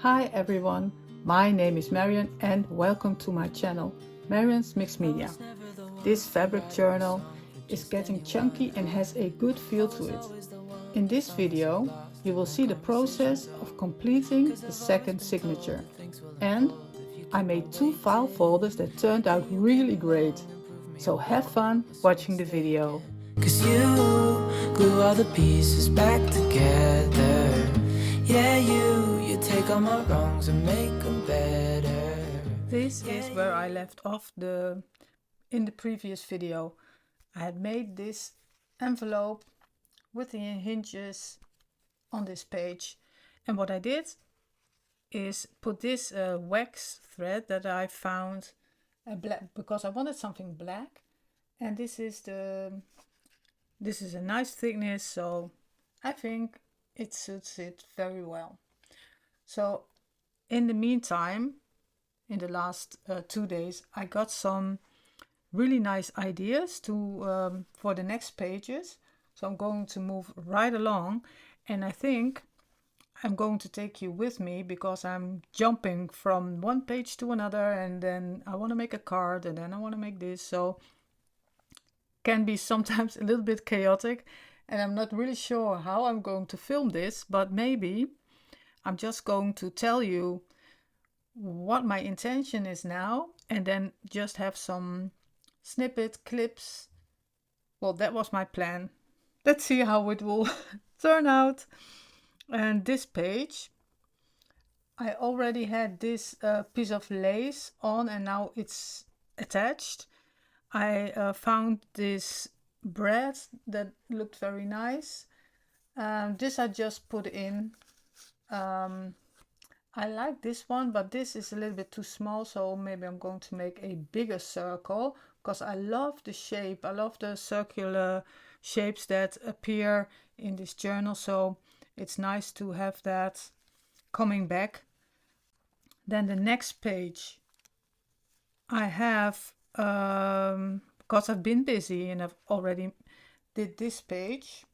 Hi everyone, my name is Marian and welcome to my channel, Marian's Mixed Media. This fabric journal is getting chunky and has a good feel to it. In this video, you will see the process of completing the second signature. And I made 2 file folders that turned out really great. So have fun watching the video. 'Cause you glue all the pieces back together. Yeah, you take all my wrongs and make them better. This is where I left off in the previous video. I had made this envelope with the hinges on this page, and what I did is put this wax thread that I found black, because I wanted something black, and this is a nice thickness, so I think it suits it very well. So in the meantime, in the last 2 days, I got some really nice ideas for the next pages. So I'm going to move right along, and I think I'm going to take you with me because I'm jumping from one page to another, and then I want to make a card, and then I want to make this. So can be sometimes a little bit chaotic, and I'm not really sure how I'm going to film this, but maybe I'm just going to tell you what my intention is now, and then just have some snippet clips. Well, that was my plan. Let's see how it will turn out. And this page, I already had this piece of lace on, and now it's attached. I found this bread that looked very nice. This I just put in. I like this one, but this is a little bit too small, so maybe I'm going to make a bigger circle, because I love the shape. I love the circular shapes that appear in this journal, so it's nice to have that coming back. Then the next page I have, because I've been busy and I've already did this page,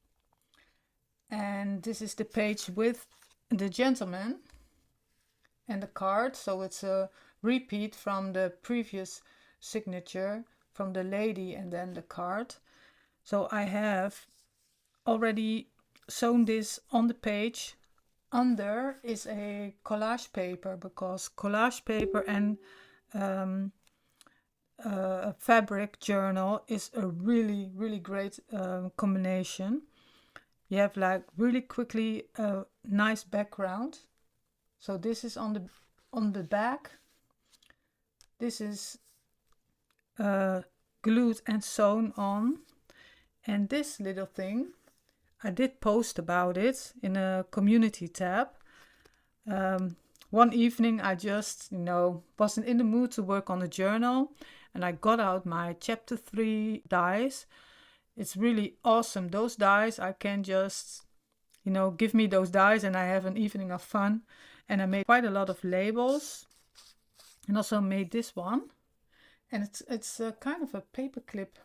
and this is the page with the gentleman and the card, so it's a repeat from the previous signature from the lady and then the card. So I have already sewn this on the page. Under is a collage paper, because collage paper and a fabric journal is a really great combination. You have like really quickly a nice background. So this is on the back. This is glued and sewn on, and this little thing, I did post about it in a community tab. One evening I just, wasn't in the mood to work on the journal, and I got out my chapter 3 dies. It's really awesome. Those dies, I can just, give me those dies and I have an evening of fun. And I made quite a lot of labels, and also made this one. And it's a kind of a paperclip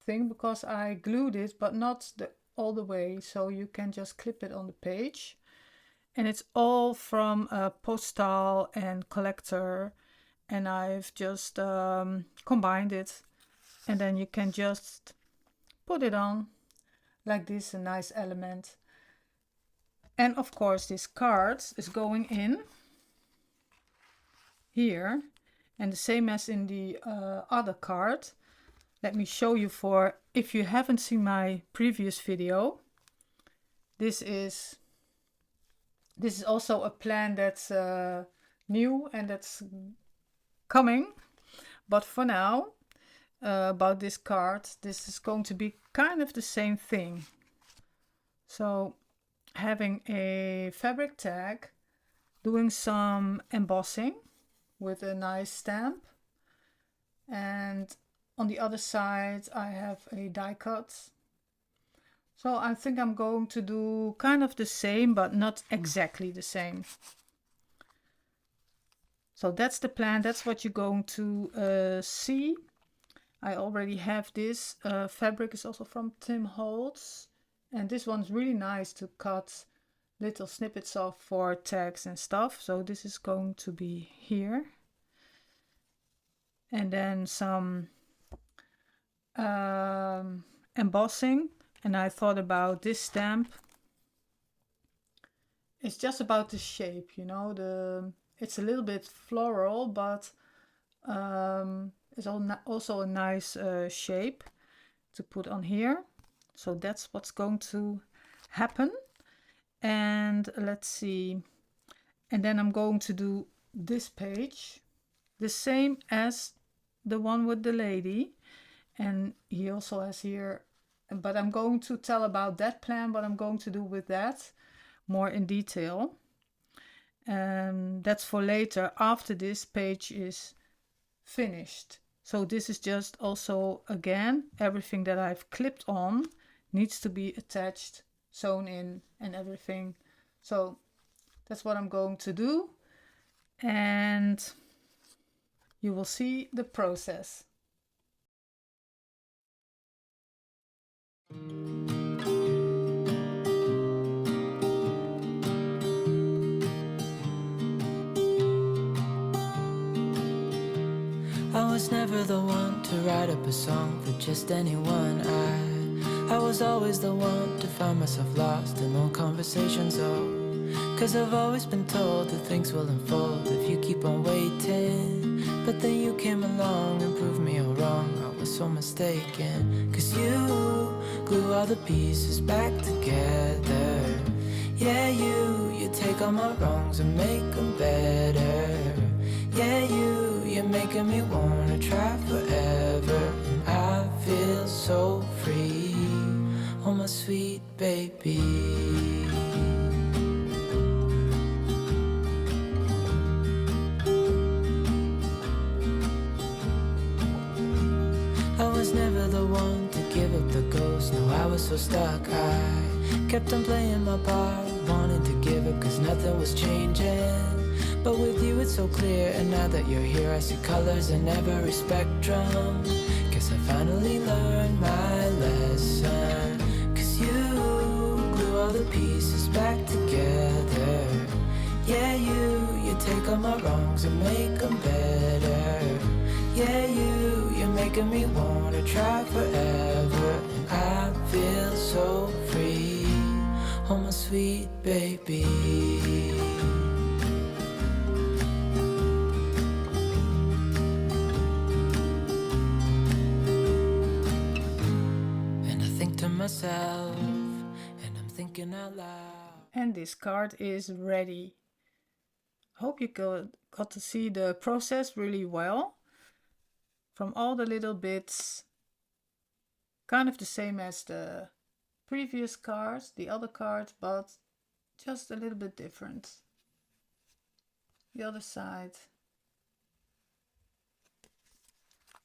thing, because I glued it, but not all the way, so you can just clip it on the page. And it's all from Postal and Collector, and I've just combined it, and then you can just put it on like this, a nice element. And of course this card is going in here, and the same as in the other card. Let me show you, for if you haven't seen my previous video. This is also a plan that's new and that's coming. But for now, about this card, this is going to be kind of the same thing. So having a fabric tag, doing some embossing with a nice stamp, and on the other side I have a die cut. So I think I'm going to do kind of the same, but not exactly the same. So that's the plan. That's what you're going to see. I already have this. Fabric is also from Holtz. And this one's really nice to cut little snippets of for tags and stuff. So this is going to be here. And then some embossing. And I thought about this stamp. It's just about the shape, you know, it's a little bit floral, but it's also a nice shape to put on here. So that's what's going to happen. And let's see. And then I'm going to do this page, the same as the one with the lady. And he also has here, but I'm going to tell about that plan, what I'm going to do with that more in detail. That's for later, after this page is finished. So this is just also, again, everything that I've clipped on needs to be attached, sewn in and everything. So that's what I'm going to do. And you will see the process. I was never the one to write up a song for just anyone. I was always the one to find myself lost in long conversations. Oh, 'cause I've always been told that things will unfold if you keep on waiting. But then you came along and proved me all wrong. I was so mistaken. 'Cause you glue all the pieces back together. Yeah, you take all my wrongs and make them better. Yeah, you're making me wanna try forever. And I feel so free, oh my sweet baby. I was never the one to give up the ghost, no, I was so stuck. I kept on playing my part, wanting to give up 'cause nothing was changing. But with you it's so clear, and now that you're here I see colors in every spectrum. Guess I finally learned my lesson. 'Cause you glue all the pieces back together. Yeah, you take all my wrongs and make them better. Yeah, you're making me wanna try forever. And I feel so free, oh my sweet baby. Myself, and I'm thinking out loud. And this card is ready. Hope you got to see the process really well. From all the little bits, kind of the same as the previous cards, the other cards, but just a little bit different. The other side.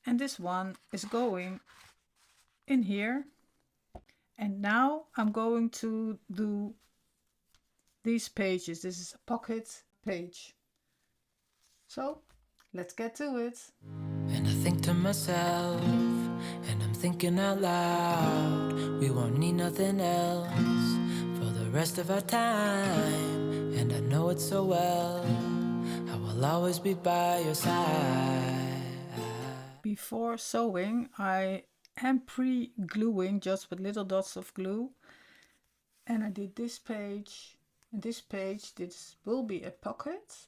And this one is going in here. And now I'm going to do these pages. This is a pocket page. So let's get to it. And I think to myself, and I'm thinking out loud, we won't need nothing else for the rest of our time. And I know it so well, I will always be by your side. Before sewing, I am pre-gluing just with little dots of glue, and I did this page and this page. This will be a pocket,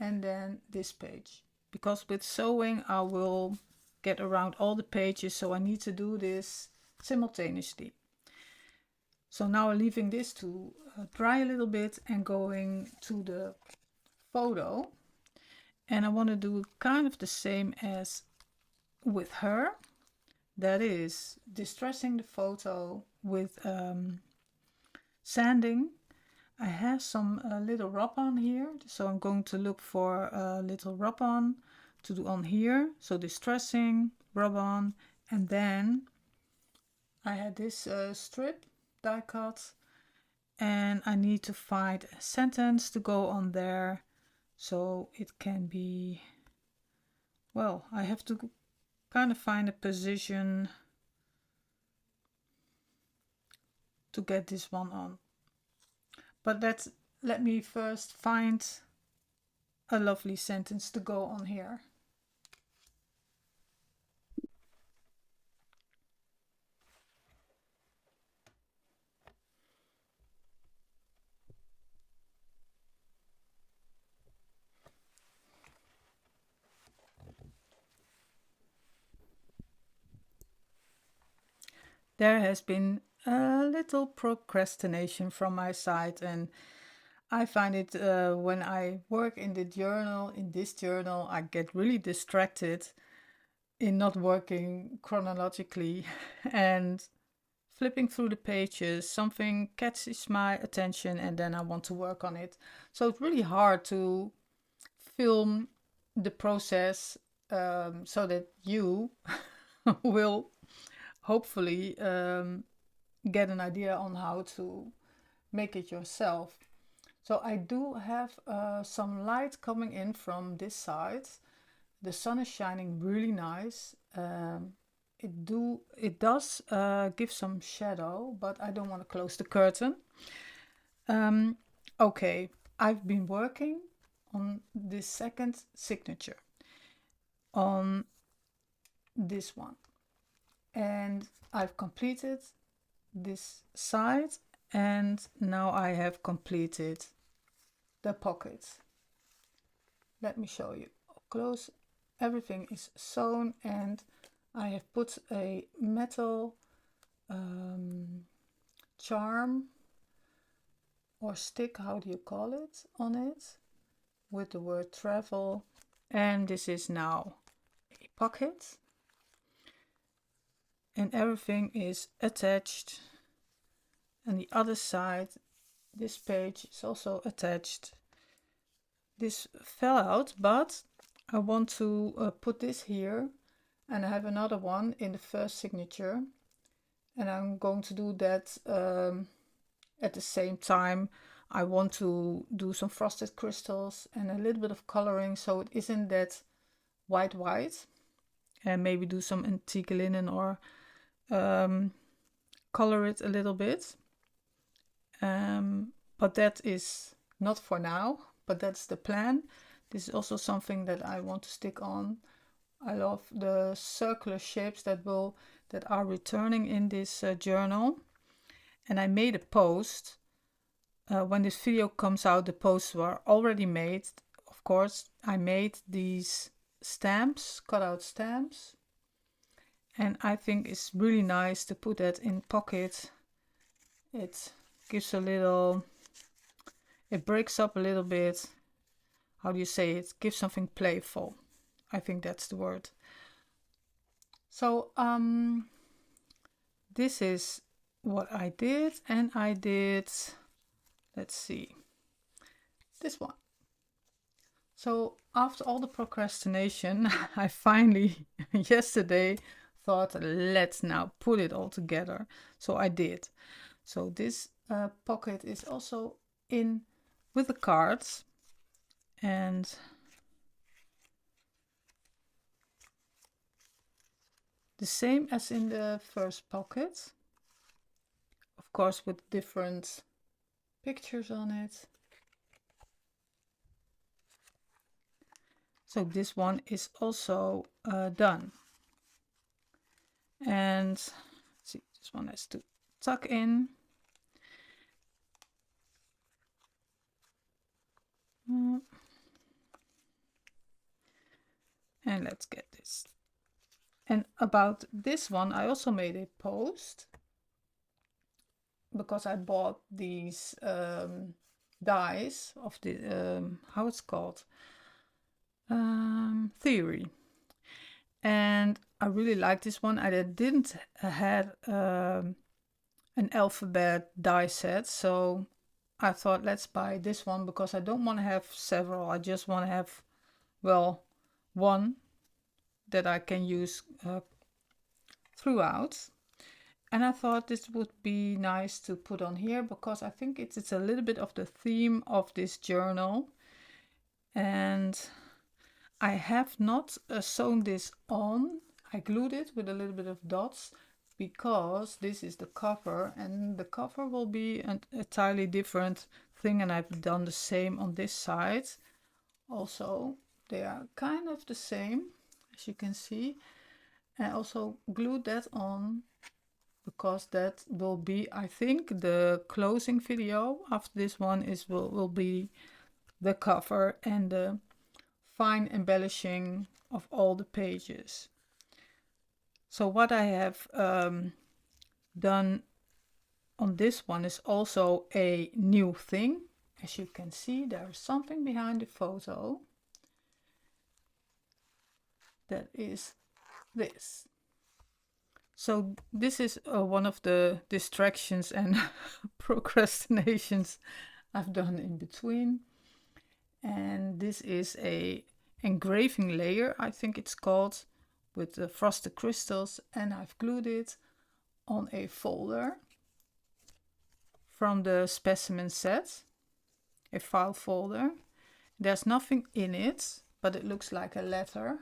and then this page, because with sewing I will get around all the pages, so I need to do this simultaneously. So now leaving this to dry a little bit and going to the photo, and I want to do kind of the same as with her. That is distressing the photo with sanding. I have some little rub-on here, so I'm going to look for a little rub-on to do on here. So distressing, rub-on, and then I had this strip die cut, and I need to find a sentence to go on there, so it can be, well, I have to kind of find a position to get this one on. But let me first find a lovely sentence to go on here. There has been a little procrastination from my side, and I find it when I work in this journal, I get really distracted in not working chronologically and flipping through the pages, something catches my attention and then I want to work on it. So it's really hard to film the process so that you will hopefully get an idea on how to make it yourself. So I do have some light coming in from this side. The sun is shining really nice. It does give some shadow, but I don't want to close the curtain. Okay, I've been working on this second signature, on this one, and I've completed this side, and now I have completed the pocket. Let me show you up close. Everything is sewn, and I have put a metal charm or stick, how do you call it, on it with the word travel, and this is now a pocket, and everything is attached. And the other side, this page is also attached. This fell out, but I want to put this here, and I have another one in the first signature, and I'm going to do that at the same time. I want to do some frosted crystals and a little bit of coloring so it isn't that white, and maybe do some antique linen or color it a little bit. But that is not for now, but that's the plan. This is also something that I want to stick on. I love the circular shapes that are returning in this journal. And I made a post. When this video comes out, the posts were already made. Of course, I made these stamps, cutout stamps. And I think it's really nice to put that in pocket. It gives a little, it breaks up a little bit. How do you say it? Gives something playful. I think that's the word. So this is what I did, and I did, let's see, this one. So after all the procrastination, I finally yesterday thought, let's now put it all together. So I did. So this pocket is also in with the cards, and the same as in the first pocket, of course with different pictures on it. So this one is also done. And let's see, this one has to tuck in. And let's get this. And about this one, I also made a post because I bought these dies of the, how it's called, Theory. And I really like this one. I didn't have an alphabet die set, so I thought let's buy this one because I don't want to have several. I just want to have, well, one that I can use throughout. And I thought this would be nice to put on here because I think it's a little bit of the theme of this journal. And I have not sewn this on. I glued it with a little bit of dots because this is the cover, and the cover will be an entirely different thing, and I've done the same on this side. Also, they are kind of the same, as you can see. And I also glued that on because that will be, I think, the closing video after this one will be the cover and the fine embellishing of all the pages. So what I have done on this one is also a new thing. As you can see, there's something behind the photo. That is this. So this is one of the distractions and procrastinations I've done in between. And this is a engraving layer, I think it's called, with the frosted crystals, and I've glued it on a folder from the specimen set, a file folder. There's nothing in it, but it looks like a letter.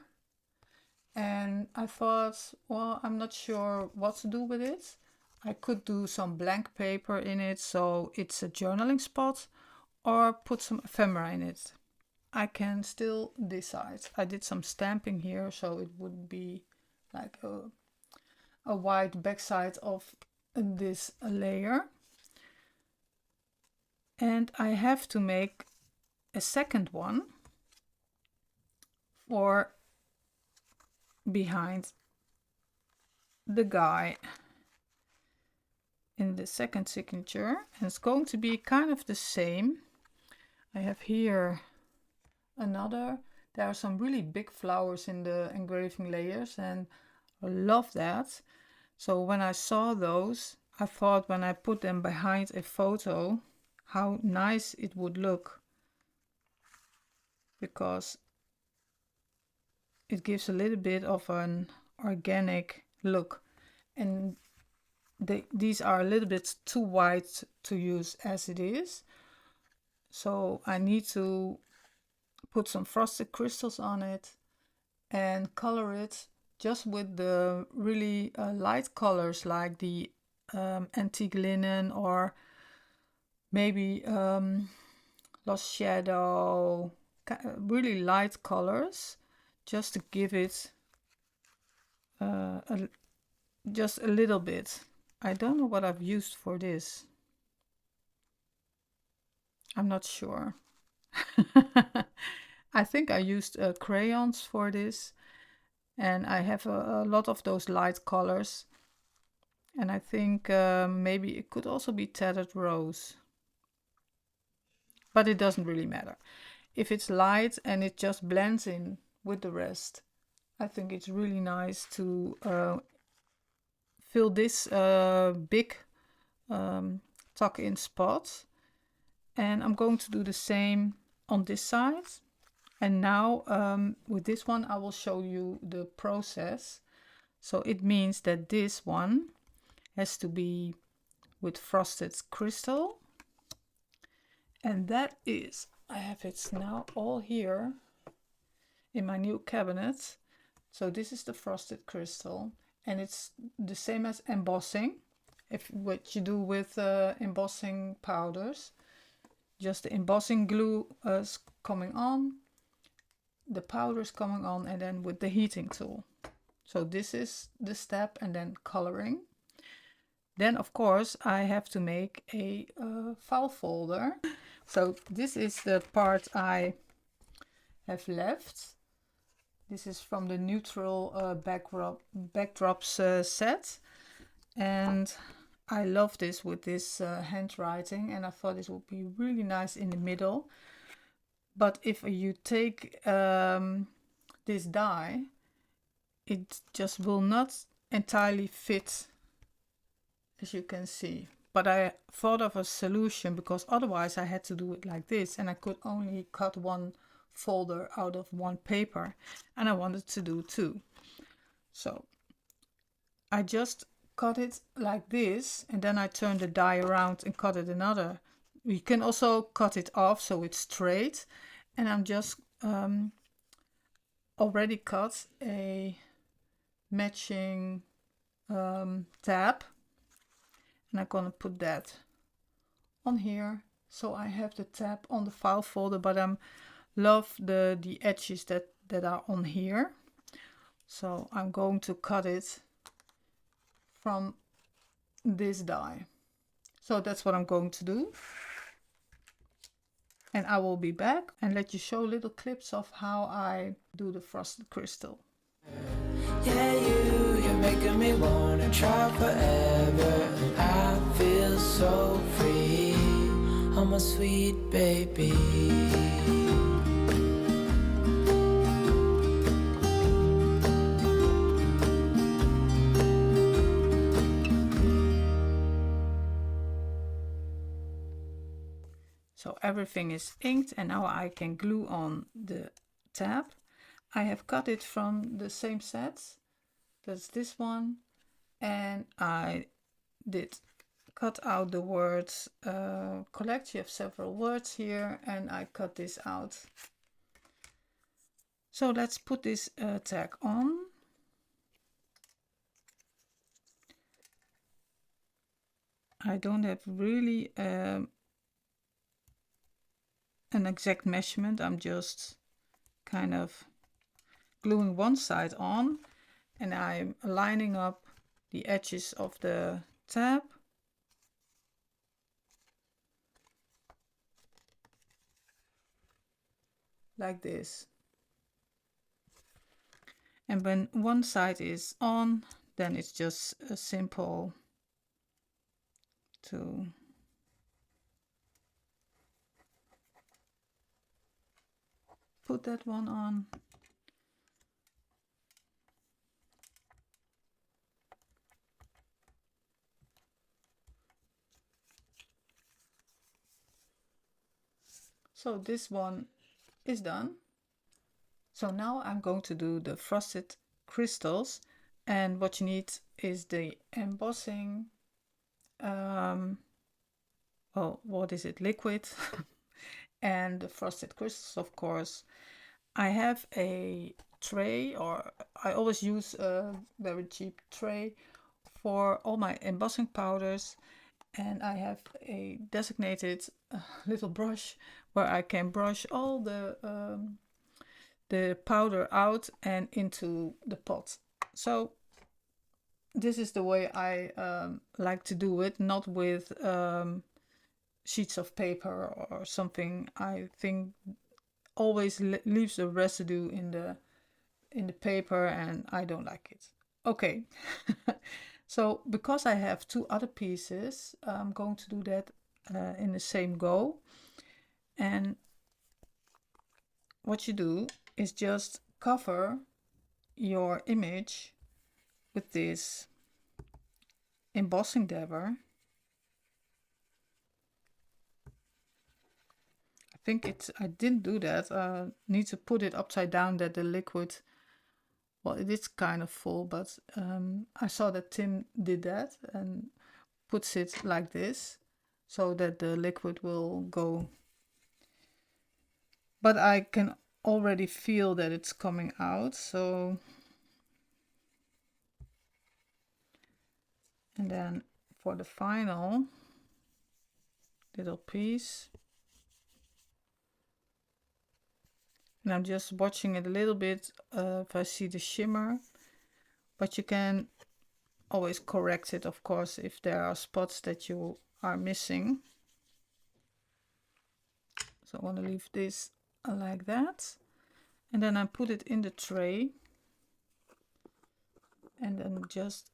And I thought, well, I'm not sure what to do with it. I could do some blank paper in it, so it's a journaling spot, or put some ephemera in it. I can still decide. I did some stamping here, so it would be like a white backside of this layer. And I have to make a second one for behind the guy in the second signature, and it's going to be kind of the same. I have here another. There are some really big flowers in the engraving layers, and I love that. So when I saw those, I thought when I put them behind a photo, how nice it would look, because it gives a little bit of an organic look. And these are a little bit too white to use as it is. So I need to put some frosted crystals on it and color it just with the really light colors, like the antique linen, or maybe lost shadow, really light colors, just to give it just a little bit. I don't know what I've used for this. I'm not sure. I think I used crayons for this, and I have a lot of those light colors, and I think maybe it could also be tattered rose, but it doesn't really matter. If it's light and it just blends in with the rest, I think it's really nice to fill this big tuck-in spot. And I'm going to do the same on this side. And now with this one, I will show you the process. So it means that this one has to be with frosted crystal. And that is, I have it now all here in my new cabinet. So this is the frosted crystal, and it's the same as embossing, what you do with embossing powders. Just the embossing glue is coming on, the powder is coming on, and then with the heating tool. So this is the step, and then coloring. Then of course I have to make a file folder. So this is the part I have left. This is from the neutral backdrops set, and I love this with this handwriting, and I thought this would be really nice in the middle. But if you take this die, it just will not entirely fit, as you can see. But I thought of a solution, because otherwise I had to do it like this, and I could only cut one folder out of one paper, and I wanted to do two. So I just cut it like this, and then I turn the die around and cut it another. You can also cut it off so it's straight, and I'm just already cut a matching tab, and I'm gonna put that on here So I have the tab on the file folder, but I love the edges that are on here. So I'm going to cut it from this die. So that's what I'm going to do. And I will be back and let you show little clips of how I do the frosted crystal. Yeah, you're making me wanna try forever. And I feel so free. I'm a sweet baby. So everything is inked and now I can glue on the tab. I have cut it from the same sets. That's this one. And I did cut out the words collect. You have several words here and I cut this out. So let's put this tag on. I don't have really an exact measurement. I'm just kind of gluing one side on and I'm lining up the edges of the tab. Like this. And when one side is on, then it's just a simple to put that one on. So this one is done. So now I'm going to do the frosted crystals, and what you need is the embossing, what is it, liquid, and the frosted crystals, of course. I have a tray, or I always use a very cheap tray for all my embossing powders, and I have a designated little brush where I can brush all the powder out and into the pot. So this is the way I like to do it, not with sheets of paper or something. I think always leaves a residue in the paper and I don't like it. Okay. So because I have two other pieces, I'm going to do that in the same go. And what you do is just cover your image with this embossing dabber. I didn't do that. Need to put it upside down that the liquid, well, it is kind of full, but I saw that Tim did that and puts it like this so that the liquid will go. But I can already feel that it's coming out, so. And then for the final little piece, and I'm just watching it a little bit if I see the shimmer, but you can always correct it, of course, if there are spots that you are missing. So I want to leave this like that, and then I put it in the tray and then just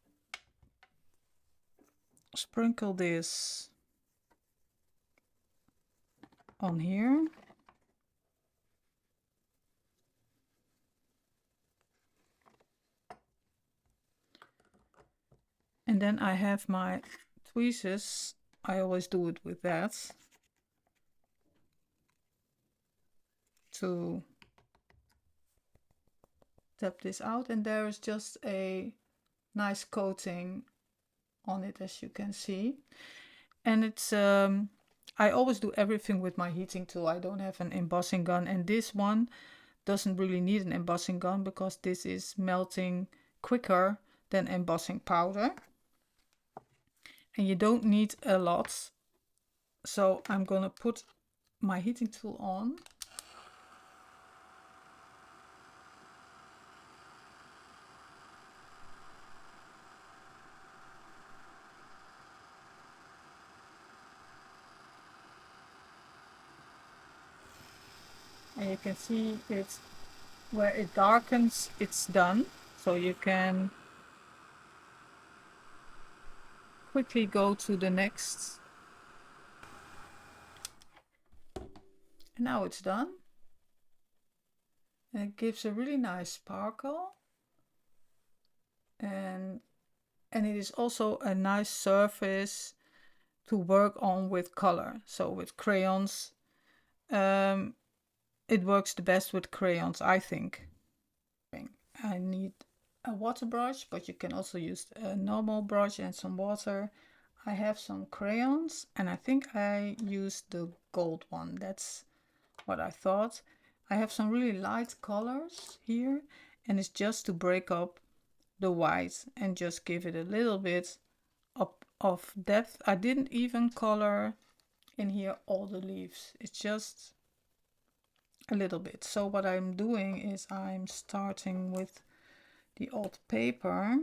sprinkle this on here. And then I have my tweezers. I always do it with that to tap this out, and there is just a nice coating on it, as you can see. And it's I always do everything with my heating tool. I don't have an embossing gun, and this one doesn't really need an embossing gun because this is melting quicker than embossing powder. And you don't need a lot So I'm gonna put my heating tool on. And you can see it's where it darkens, it's done. So you can quickly go to the next. And now it's done. And it gives a really nice sparkle. And it is also a nice surface to work on with color. So with crayons, it works the best with crayons, I think. I need a water brush, but you can also use a normal brush and some water. I have some crayons, and I think I used the gold one. That's what I thought. I have some really light colors here, and it's just to break up the white and just give it a little bit of depth. I didn't even color in here all the leaves. It's just a little bit. So what I'm doing is I'm starting with the old paper,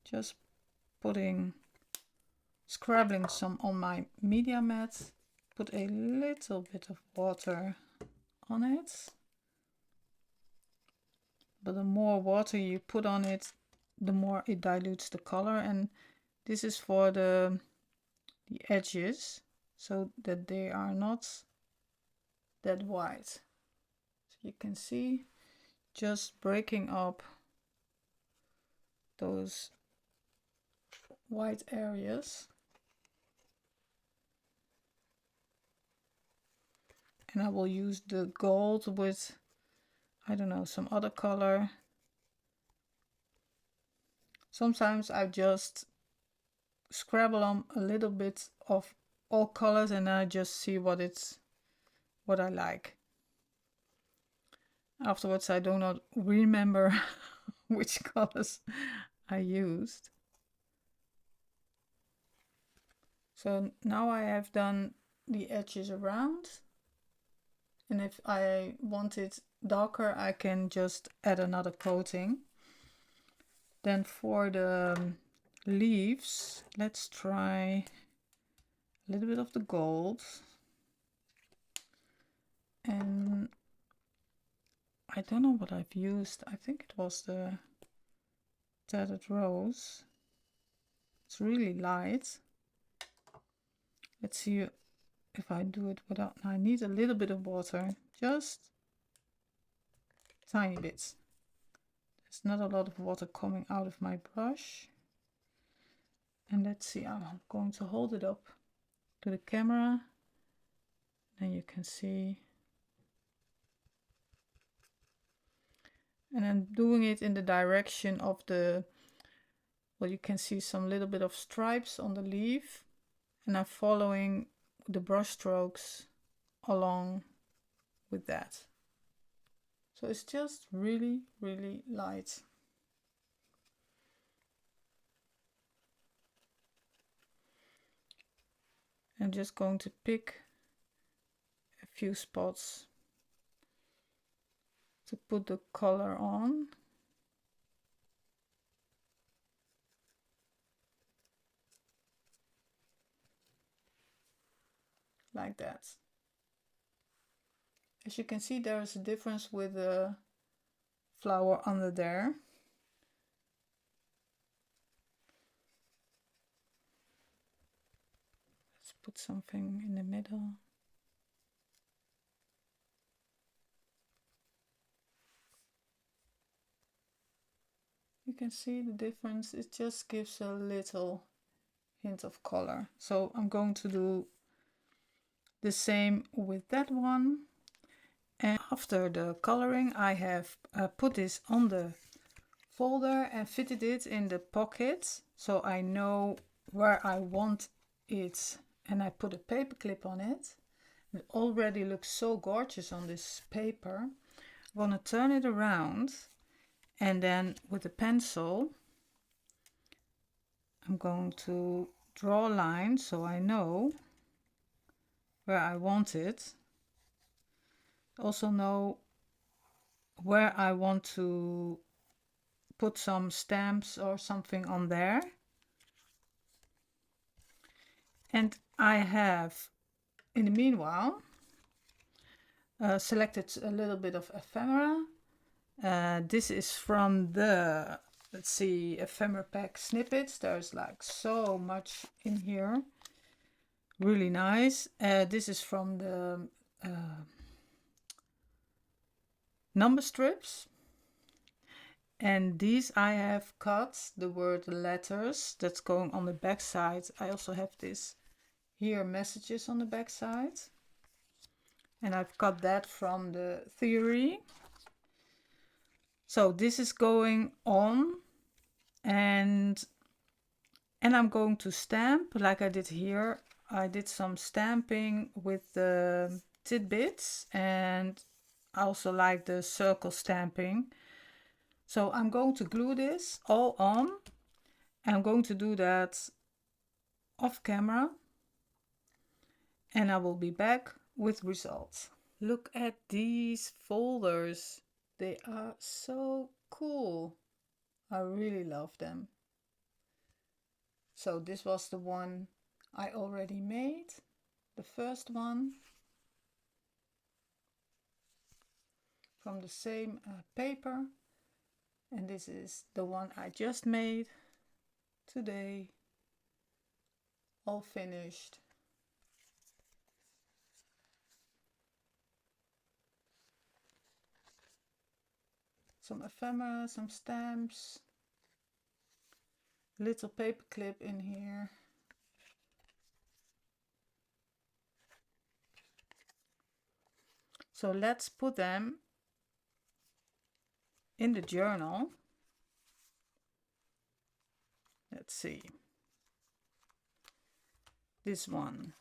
just scrabbling some on my media mat, put a little bit of water on it. But the more water you put on it, the more it dilutes the color. And this is for the edges, so that they are not that white. So you can see just breaking up those white areas. And I will use the gold with, I don't know, some other color. Sometimes I just scrabble on a little bit of all colors and I just see what I like. Afterwards I do not remember which colors I used. So now I have done the edges around, and if I want it darker I can just add another coating. Then for the leaves, let's try a little bit of the gold. And I don't know what I've used. I think it was the tattered rose. It's really light. Let's see if I do it without. I need a little bit of water, just tiny bits. There's not a lot of water coming out of my brush. And let's see, I'm going to hold it up to the camera. Then you can see. And I'm doing it in the direction of the, well, you can see some little bit of stripes on the leaf. And I'm following the brush strokes along with that. So it's just really, really light. I'm just going to pick a few spots to put the color on. Like that. As you can see, there is a difference with the flower under there. Let's put something in the middle. You can see the difference. It just gives a little hint of color. So I'm going to do the same with that one. And after the coloring, I have put this on the folder and fitted it in the pocket, so I know where I want it. And I put a paper clip on it. It already looks so gorgeous on this paper. I'm going to turn it around, and then with a pencil I'm going to draw a line so I know where I want it. Also know where I want to put some stamps or something on there. And I have, in the meanwhile, selected a little bit of ephemera. This is from the, let's see, ephemera pack snippets. There's like so much in here. Really nice. This is from the number strips. And these I have cut the word letters that's going on the back side. I also have this here, messages on the back side. And I've cut that from the theory. So this is going on, and I'm going to stamp like I did here. I did some stamping with the tidbits, and I also like the circle stamping. So I'm going to glue this all on. I'm going to do that off camera, and I will be back with results. Look at these folders. They are so cool. I really love them. So this was the one I already made, the first one, from the same paper. And this is the one I just made today, all finished. Some ephemera, some stamps, little paper clip in here. So let's put them in the journal. Let's see. This one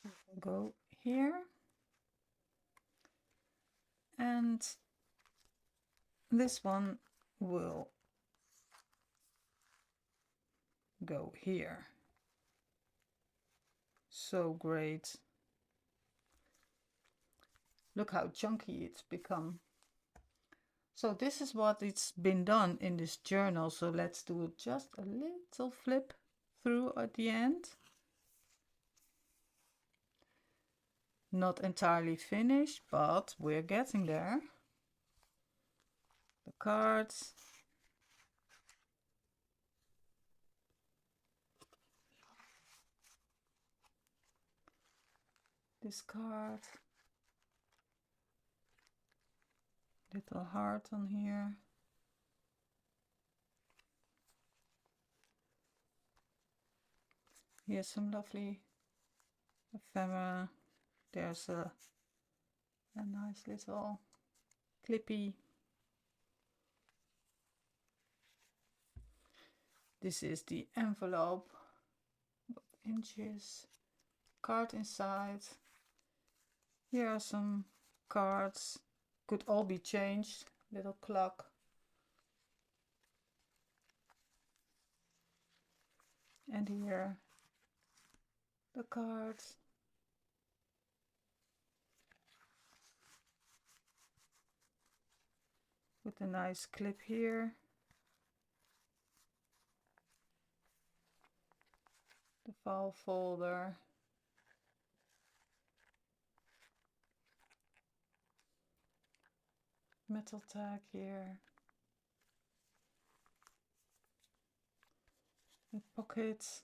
will go here. And this one will go here. So great. Look how chunky it's become. So this is what it's been done in this journal. So let's do just a little flip through at the end. Not entirely finished, but we're getting there. The cards. This card. Little heart on here. Here's some lovely ephemera. There's a nice little clippy. This is the envelope, inches, card inside. Here are some cards. Could all be changed. Little clock. And here the cards. With a nice clip here. The file folder. Metal tag here. The pockets.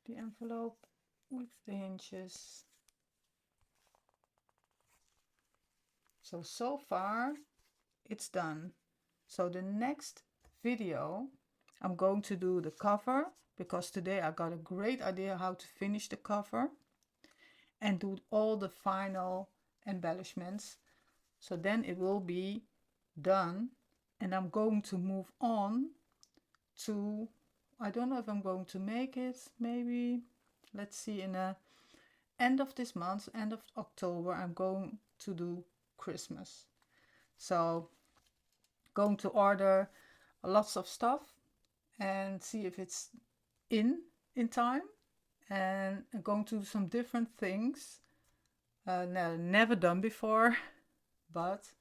The envelope with the hinges. So far it's done. So the next video I'm going to do the cover, because today I got a great idea how to finish the cover and do all the final embellishments. So then it will be done, and I'm going to move on to, I don't know if I'm going to make it, maybe, let's see, in the end of this month, end of October, I'm going to do Christmas. So going to order lots of stuff and see if it's in time, and I'm going to do some different things never done before, but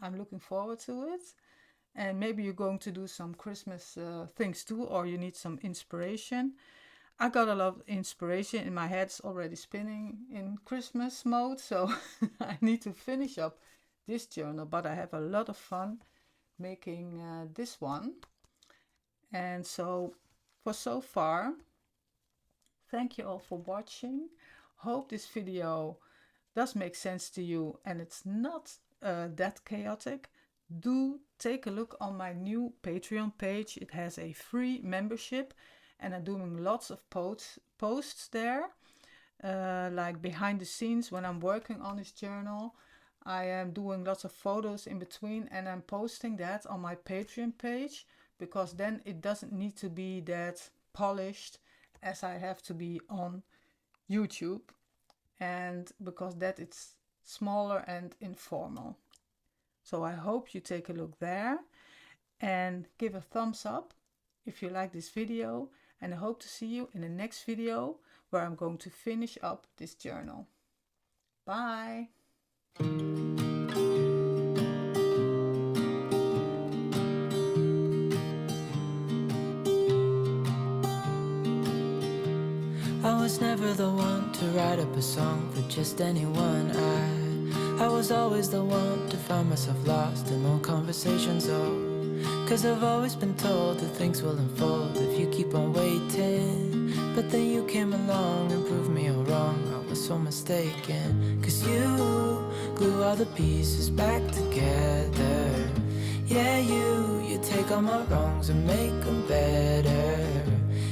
I'm looking forward to it. And maybe you're going to do some Christmas things too, or you need some inspiration. I got a lot of inspiration in my head. It's already spinning in Christmas mode, so I need to finish up this journal, but I have a lot of fun making this one. And so far, thank you all for watching. Hope this video does make sense to you and it's not that chaotic. Do take a look on my new Patreon page. It has a free membership and I'm doing lots of posts there, like behind the scenes when I'm working on this journal. I am doing lots of photos in between and I'm posting that on my Patreon page, because then it doesn't need to be that polished as I have to be on YouTube, and because that it's smaller and informal. So I hope you take a look there and give a thumbs up if you like this video, and I hope to see you in the next video where I'm going to finish up this journal. Bye! I was never the one to write up a song for just anyone. I was always the one to find myself lost in long conversations. Cause I've always been told that things will unfold if you keep on waiting. But then you came along and proved me all wrong. I was so mistaken. Cause you glue all the pieces back together. Yeah, you take all my wrongs and make them better.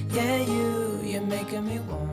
Yeah, you're making me want